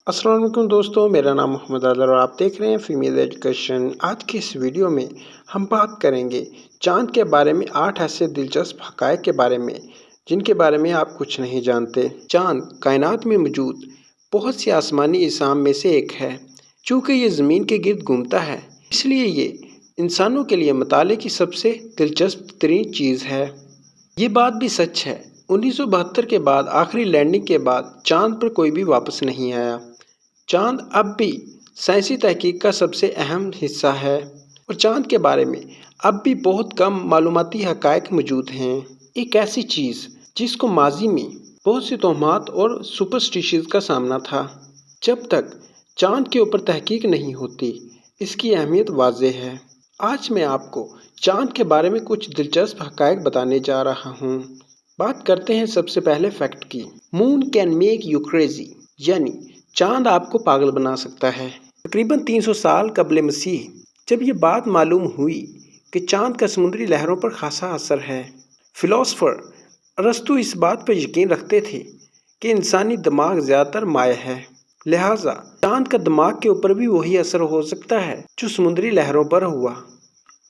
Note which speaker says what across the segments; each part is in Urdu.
Speaker 1: السلام علیکم دوستوں، میرا نام محمد عادل اور آپ دیکھ رہے ہیں فیمیل ایجوکیشن۔ آج کی اس ویڈیو میں ہم بات کریں گے چاند کے بارے میں 8 ایسے دلچسپ حقائق کے بارے میں جن کے بارے میں آپ کچھ نہیں جانتے۔ چاند کائنات میں موجود بہت سی آسمانی اجسام میں سے ایک ہے۔ چونکہ یہ زمین کے گرد گھومتا ہے اس لیے یہ انسانوں کے لیے مطالعے کی سب سے دلچسپ ترین چیز ہے۔ یہ بات بھی سچ ہے، 1972 کے بعد آخری لینڈنگ کے بعد چاند پر کوئی بھی واپس نہیں آیا۔ چاند اب بھی سائنسی تحقیق کا سب سے اہم حصہ ہے اور چاند کے بارے میں اب بھی بہت کم معلوماتی حقائق موجود ہیں۔ ایک ایسی چیز جس کو ماضی میں بہت سی توہمات اور سپرسٹیشنز کا سامنا تھا۔ جب تک چاند کے اوپر تحقیق نہیں ہوتی اس کی اہمیت واضح ہے۔ آج میں آپ کو چاند کے بارے میں کچھ دلچسپ حقائق بتانے جا رہا ہوں۔ بات کرتے ہیں سب سے پہلے فیکٹ کی۔ مون کین میک یو کریزی، یعنی چاند آپ کو پاگل بنا سکتا ہے۔ تقریباً 300 سال قبل مسیح جب یہ بات معلوم ہوئی کہ چاند کا سمندری لہروں پر خاصا اثر ہے، فلاسفر ارسطو اس بات پر یقین رکھتے تھے کہ انسانی دماغ زیادہ تر مائع ہے، لہٰذا چاند کا دماغ کے اوپر بھی وہی اثر ہو سکتا ہے جو سمندری لہروں پر ہوا۔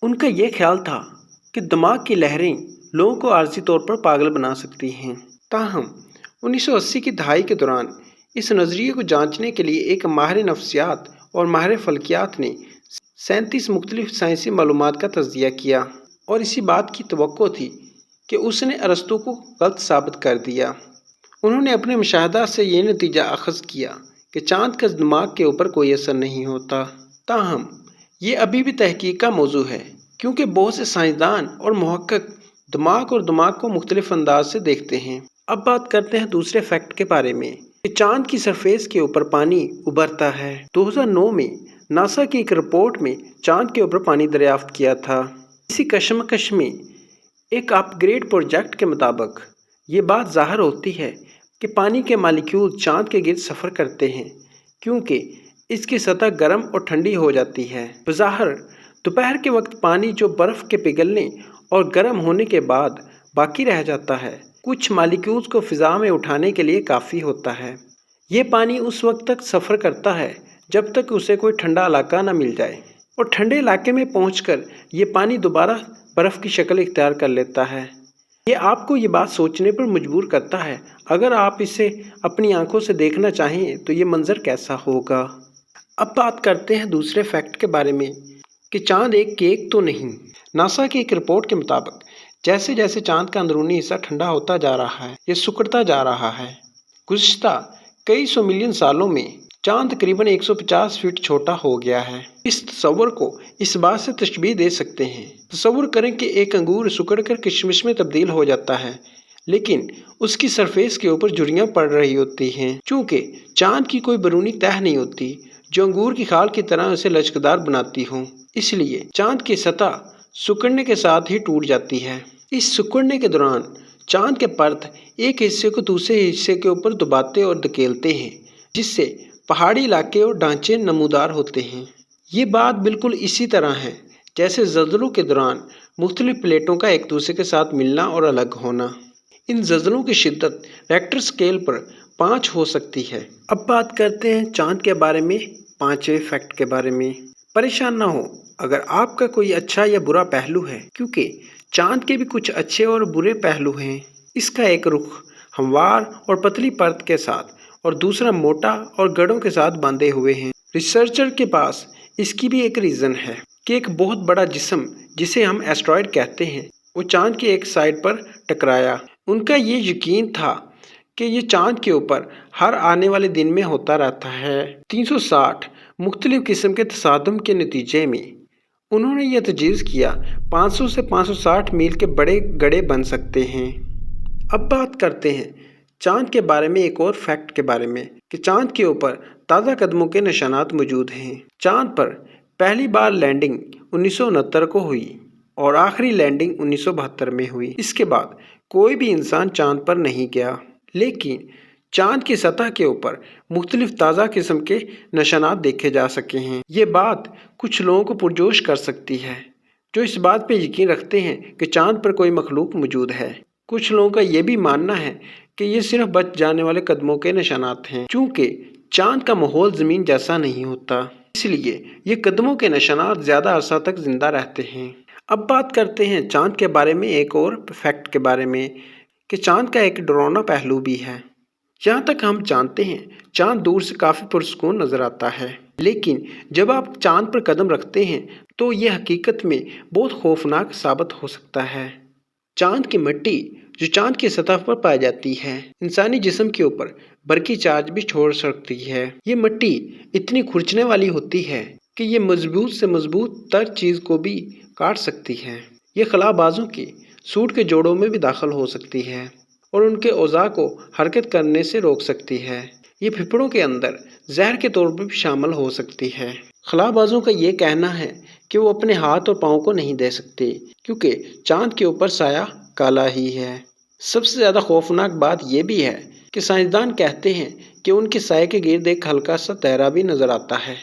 Speaker 1: ان کا یہ خیال تھا کہ دماغ کی لہریں لوگوں کو عارضی طور پر پاگل بنا سکتی ہیں۔ تاہم 1980 کی دہائی کے دوران اس نظریے کو جانچنے کے لیے ایک ماہر نفسیات اور ماہر فلکیات نے 37 مختلف سائنسی معلومات کا تجزیہ کیا اور اسی بات کی توقع تھی کہ اس نے ارسطو کو غلط ثابت کر دیا۔ انہوں نے اپنے مشاہدات سے یہ نتیجہ اخذ کیا کہ چاند کا دماغ کے اوپر کوئی اثر نہیں ہوتا۔ تاہم یہ ابھی بھی تحقیق کا موضوع ہے کیونکہ بہت سے سائنسدان اور محقق دماغ اور دماغ کو مختلف انداز سے دیکھتے ہیں۔ اب بات کرتے ہیں دوسرے فیکٹ کے بارے میں کہ چاند کی سرفیس کے اوپر پانی ابھرتا ہے۔ 2009 میں ناسا کی ایک رپورٹ میں چاند کے اوپر پانی دریافت کیا تھا۔ اسی کشمکش میں ایک اپ گریڈ پروجیکٹ کے مطابق یہ بات ظاہر ہوتی ہے کہ پانی کے مالیکیول چاند کے گرد سفر کرتے ہیں کیونکہ اس کی سطح گرم اور ٹھنڈی ہو جاتی ہے۔ بظاہر دوپہر کے وقت پانی جو برف کے پگھلنے اور گرم ہونے کے بعد باقی رہ جاتا ہے کچھ مالیکیولز کو فضا میں اٹھانے کے لیے کافی ہوتا ہے۔ یہ پانی اس وقت تک سفر کرتا ہے جب تک اسے کوئی ٹھنڈا علاقہ نہ مل جائے اور ٹھنڈے علاقے میں پہنچ کر یہ پانی دوبارہ برف کی شکل اختیار کر لیتا ہے۔ یہ آپ کو یہ بات سوچنے پر مجبور کرتا ہے، اگر آپ اسے اپنی آنکھوں سے دیکھنا چاہیں تو یہ منظر کیسا ہوگا۔ اب بات کرتے ہیں دوسرے فیکٹ کے بارے میں کہ چاند ایک کیک تو نہیں۔ ناسا کی ایک رپورٹ کے مطابق جیسے جیسے چاند کا اندرونی حصہ ٹھنڈا ہوتا جا رہا ہے یہ سکڑتا جا رہا ہے۔ گزشتہ کئی سو ملین سالوں میں چاند تقریباً 150 فٹ چھوٹا ہو گیا ہے۔ اس تصور کو اس بات سے تشبیہ دے سکتے ہیں، تصور کریں کہ ایک انگور سکڑ کر کشمش میں تبدیل ہو جاتا ہے لیکن اس کی سرفیس کے اوپر جھریاں پڑ رہی ہوتی ہیں۔ چونکہ چاند کی کوئی بیرونی تہہ نہیں ہوتی جو انگور کی کھال کی طرح اسے لچکدار بناتی ہو، اس لیے چاند کی سطح سکڑنے کے ساتھ ہی ٹوٹ جاتی ہے۔ اس سکڑنے کے دوران چاند کے پرت ایک حصے کو دوسرے حصے کے اوپر دباتے اور دھکیلتے ہیں جس سے پہاڑی علاقے اور ڈھانچے نمودار ہوتے ہیں۔ یہ بات بالکل اسی طرح ہے جیسے زلزلوں کے دوران مختلف پلیٹوں کا ایک دوسرے کے ساتھ ملنا اور الگ ہونا۔ ان زلزلوں کی شدت ریکٹر اسکیل پر 5 ہو سکتی ہے۔ اب بات کرتے ہیں چاند کے بارے میں 5ویں فیکٹ کے بارے میں۔ پریشان نہ ہو اگر آپ کا کوئی اچھا یا برا پہلو ہے کیونکہ چاند کے بھی کچھ اچھے اور برے پہلو ہیں۔ اس کا ایک رخ ہموار اور پتلی پرت کے ساتھ اور دوسرا موٹا اور گڑھوں کے ساتھ باندھے ہوئے ہیں۔ ریسرچر کے پاس اس کی بھی ایک ریزن ہے کہ ایک بہت بڑا جسم جسے ہم ایسٹرائڈ کہتے ہیں وہ چاند کی ایک سائڈ پر ٹکرایا۔ ان کا یہ یقین تھا کہ یہ چاند کے اوپر ہر آنے والے دن میں ہوتا رہتا ہے۔ 360 مختلف قسم کے تصادم کے نتیجے میں انہوں نے یہ تجویز کیا 500 سے 560 میل کے بڑے گڑھے بن سکتے ہیں۔ اب بات کرتے ہیں چاند کے بارے میں ایک اور فیکٹ کے بارے میں کہ چاند کے اوپر تازہ قدموں کے نشانات موجود ہیں۔ چاند پر پہلی بار لینڈنگ 1969 کو ہوئی اور آخری لینڈنگ 1972 میں ہوئی۔ اس کے بعد کوئی بھی انسان چاند پر نہیں گیا، لیکن چاند کی سطح کے اوپر مختلف تازہ قسم کے نشانات دیکھے جا سکے ہیں۔ یہ بات کچھ لوگوں کو پرجوش کر سکتی ہے جو اس بات پہ یقین رکھتے ہیں کہ چاند پر کوئی مخلوق موجود ہے۔ کچھ لوگوں کا یہ بھی ماننا ہے کہ یہ صرف بچ جانے والے قدموں کے نشانات ہیں چونکہ چاند کا ماحول زمین جیسا نہیں ہوتا، اس لیے یہ قدموں کے نشانات زیادہ عرصہ تک زندہ رہتے ہیں۔ اب بات کرتے ہیں چاند کے بارے میں ایک اور فیکٹ کے بارے میں کہ چاند کا ایک ڈراؤنا پہلو بھی ہے۔ جہاں تک ہم جانتے ہیں چاند دور سے کافی پرسکون نظر آتا ہے، لیکن جب آپ چاند پر قدم رکھتے ہیں تو یہ حقیقت میں بہت خوفناک ثابت ہو سکتا ہے۔ چاند کی مٹی جو چاند کی سطح پر پائی جاتی ہے انسانی جسم کے اوپر برقی چارج بھی چھوڑ سکتی ہے۔ یہ مٹی اتنی کھرچنے والی ہوتی ہے کہ یہ مضبوط سے مضبوط تر چیز کو بھی کاٹ سکتی ہے۔ یہ خلا بازوں کے سوٹ کے جوڑوں میں بھی داخل ہو سکتی ہے اور ان کے اعضاء کو حرکت کرنے سے روک سکتی ہے۔ یہ پھپھڑوں کے اندر زہر کے طور پر بھی شامل ہو سکتی ہے۔ خلا بازوں کا یہ کہنا ہے کہ وہ اپنے ہاتھ اور پاؤں کو نہیں دے سکتے کیونکہ چاند کے اوپر سایہ کالا ہی ہے۔ سب سے زیادہ خوفناک بات یہ بھی ہے کہ سائنسدان کہتے ہیں کہ ان کے سائے کے گرد ایک ہلکا سا تیرا بھی نظر آتا ہے۔